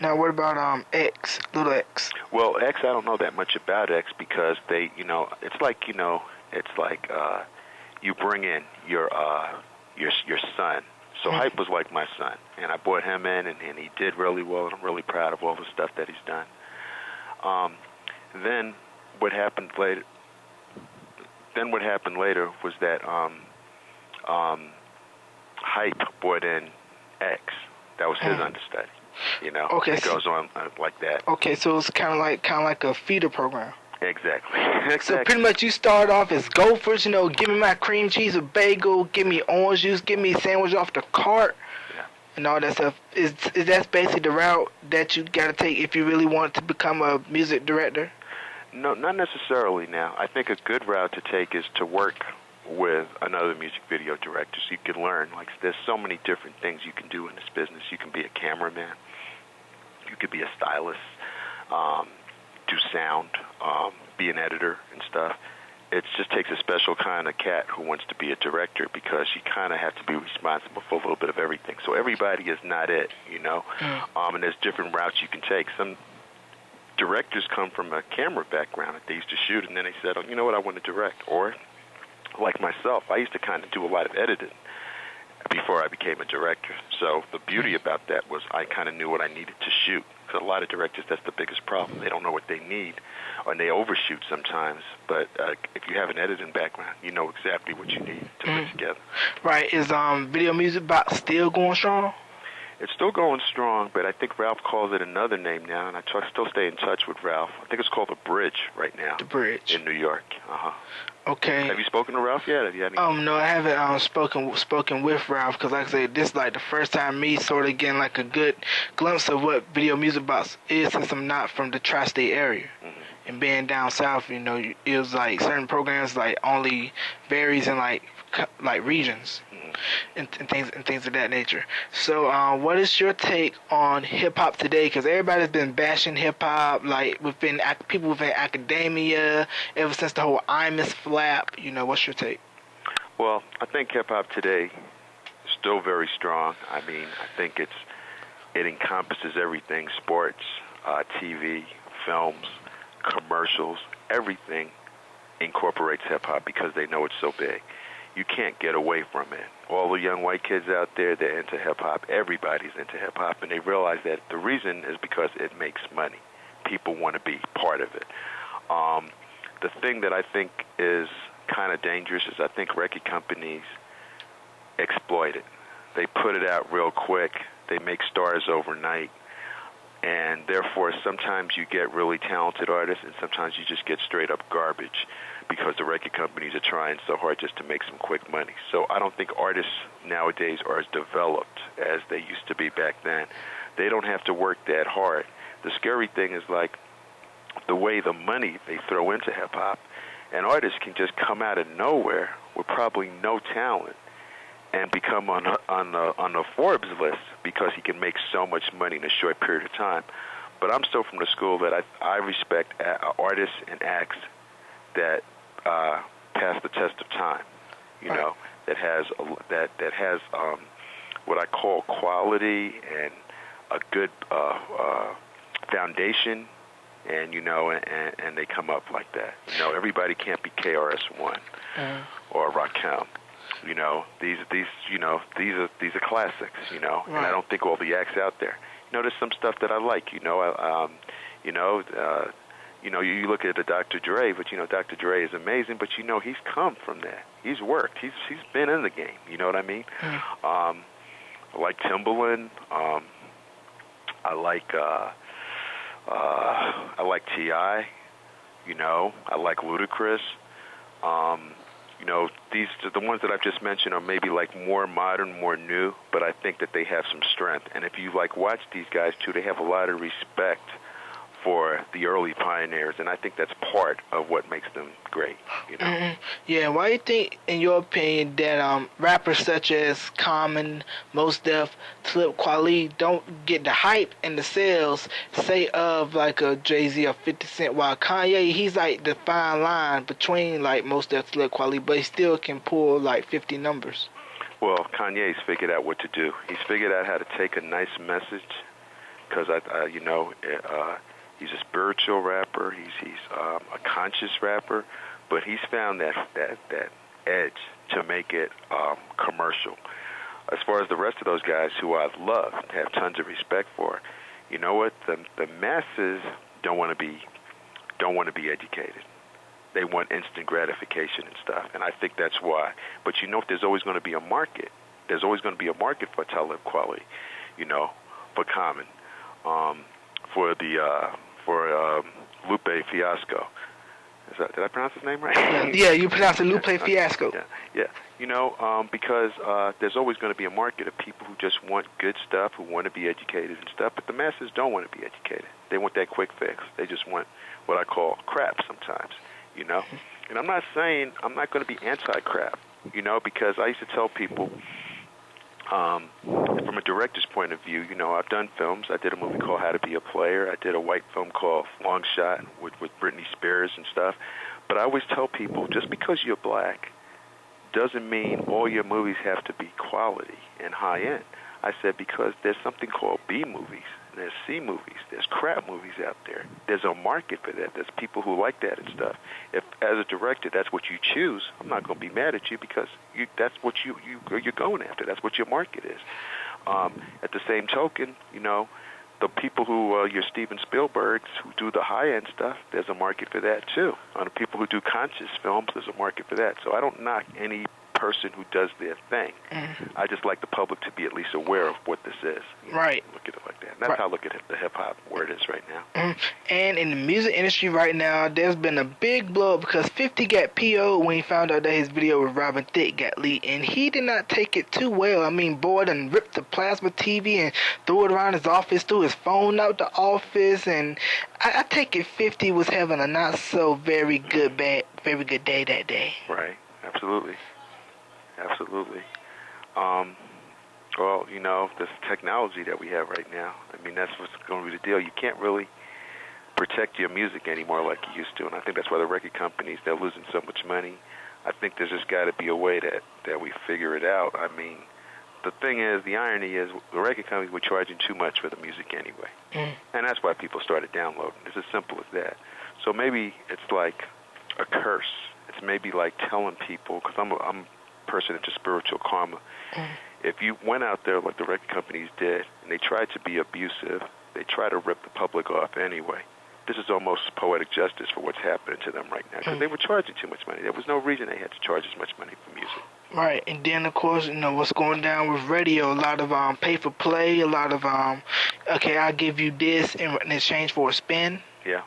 Now, what about X, Little X? Well, X, I don't know that much about X because they, it's like, you bring in your son. So Hype was like my son, and I brought him in, and he did really well, and I'm really proud of all the stuff that he's done. Then what happened later was that Hype brought in X. That was his understudy. Okay, it goes on like that. Okay, so it's kind of like a feeder program. Exactly. So pretty much you start off as Gophers, give me my cream cheese or bagel, give me orange juice, give me a sandwich off the cart, and all that stuff. Is that basically the route that you got to take if you really want to become a music director? No, not necessarily now. I think a good route to take is to work with another music video director so you can learn. Like, there's so many different things you can do in this business. You can be a cameraman. You could be a stylist. Do sound, be an editor and stuff. It just takes a special kind of cat who wants to be a director because you kind of have to be responsible for a little bit of everything. So everybody is not it, and there's different routes you can take. Some directors come from a camera background that they used to shoot, and then they said, oh, you know what, I want to direct. Or, like myself, I used to kind of do a lot of editing before I became a director. So the beauty about that was I kind of knew what I needed to shoot. Because a lot of directors, that's the biggest problem. They don't know what they need, and they overshoot sometimes. But if you have an editing background, you know exactly what you need to put together. Right. Is Video Music Box still going strong? It's still going strong, but I think Ralph calls it another name now, and I still stay in touch with Ralph. I think it's called The Bridge right now. The Bridge. In New York. Okay. Have you spoken to Ralph yet? Have you had any... No, I haven't spoken with Ralph because, like I said, this is like the first time me sort of getting like a good glimpse of what Video Music Box is since I'm not from the tri-state area. And being down south, it was like certain programs like only varies in like regions and things of that nature. So, what is your take on hip hop today? Because everybody's been bashing hip hop, like people within academia, ever since the whole Imus flap. What's your take? Well, I think hip hop today is still very strong. I mean, I think it encompasses everything: sports, TV, films, commercials, everything incorporates hip hop because they know it's so big. You can't get away from it. All the young white kids out there, they're into hip-hop. Everybody's into hip-hop, and they realize that the reason is because it makes money. People want to be part of it. The thing that I think is kind of dangerous is I think record companies exploit it. They put it out real quick. They make stars overnight, and therefore sometimes you get really talented artists, and sometimes you just get straight-up garbage, because the record companies are trying so hard just to make some quick money. So I don't think artists nowadays are as developed as they used to be back then. They don't have to work that hard. The scary thing is like the way the money they throw into hip-hop, and artists can just come out of nowhere with probably no talent and become on the Forbes list because he can make so much money in a short period of time. But I'm still from the school that I respect artists and acts that pass the test of time, that has what I call quality and a good foundation, and and they come up like that. Everybody can't be KRS-One or Rakim. These are classics. And I don't think all the acts out there. There's some stuff that I like. You look at a Dr. Dre, but Dr. Dre is amazing, but he's come from that. He's worked. He's been in the game. You know what I mean? I like Timbaland. I like T.I. I like Ludacris. These the ones that I've just mentioned are maybe like more modern, more new, but I think that they have some strength. And if you watch these guys too, they have a lot of respect for the early pioneers, and I think that's part of what makes them great. Yeah, why do you think, in your opinion, that rappers such as Common, Mos Def, Talib Kweli don't get the hype and the sales, say, of like a Jay-Z or 50 Cent, while Kanye, he's like the fine line between like Mos Def, Talib Kweli, but he still can pull like 50 numbers? Well, Kanye's figured out what to do. He's figured out how to take a nice message, because he's a spiritual rapper. He's a conscious rapper, but he's found that edge to make it commercial. As far as the rest of those guys who I've loved, have tons of respect for, you know what? The masses don't want to be educated. They want instant gratification and stuff, and I think that's why. But there's always going to be a market. There's always going to be a market for talib quality, for Common, for Lupe Fiasco. Did I pronounce his name right? Yeah, you pronounced it Lupe Fiasco. Yeah. Because there's always going to be a market of people who just want good stuff, who want to be educated and stuff, but the masses don't want to be educated. They want that quick fix. They just want what I call crap sometimes, And I'm not saying I'm not going to be anti-crap, because I used to tell people, from a director's point of view, I've done films. I did a movie called How to Be a Player. I did a white film called Long Shot with Britney Spears and stuff. But I always tell people, just because you're black doesn't mean all your movies have to be quality and high-end. I said because there's something called B movies, there's C movies, there's crap movies out there. There's a market for that. There's people who like that and stuff. If, as a director, that's what you choose, I'm not going to be mad at you because that's what you're going after. That's what your market is. At the same token, the people who, your Steven Spielbergs, who do the high-end stuff, there's a market for that, too. On the people who do conscious films, there's a market for that. So I don't knock any person who does their thing. I just like the public to be at least aware of what this is. Right. Look at it like that. And that's how I look at the hip-hop where it is right now. And in the music industry right now, there's been a big blow up because 50 got PO'd when he found out that his video with Robin Thicke got leaked, and he did not take it too well. I mean, boy done ripped the plasma TV and threw it around his office, threw his phone out the office, and I take it 50 was having a not so very good day that day. Right. Absolutely. Well, this technology that we have right now, I mean, that's what's going to be the deal. You can't really protect your music anymore like you used to, and I think that's why the record companies, they're losing so much money. I think there's just got to be a way that we figure it out. I mean, the thing is, the irony is, the record companies were charging too much for the music anyway, and that's why people started downloading. It's as simple as that. So maybe it's like a curse. It's maybe like telling people, because I'm a person into spiritual karma. If you went out there like the record companies did, and they tried to be abusive, they try to rip the public off anyway. This is almost poetic justice for what's happening to them right now, because they were charging too much money. There was no reason they had to charge as much money for music. Right, and then of course, what's going down with radio, a lot of pay for play, a lot of, okay, I'll give you this in exchange for a spin. Yeah.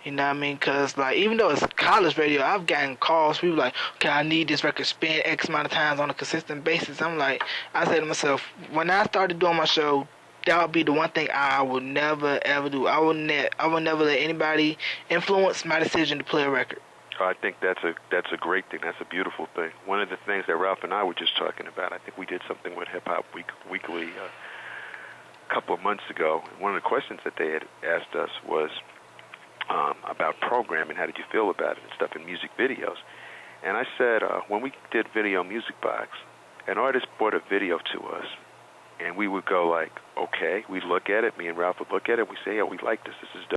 You know what I mean? Because, even though it's college radio, I've gotten calls. People like, okay, I need this record spin X amount of times on a consistent basis. I said to myself, when I started doing my show, that would be the one thing I would never, ever do. I would never let anybody influence my decision to play a record. I think that's a great thing. That's a beautiful thing. One of the things that Ralph and I were just talking about, I think we did something with Hip Hop Weekly a couple of months ago. One of the questions that they had asked us was, about programming, how did you feel about it and stuff in music videos. And I said, when we did Video Music Box, an artist brought a video to us, and we would go like, okay, we'd look at it, me and Ralph would look at it, we say, yeah, we like this is dope.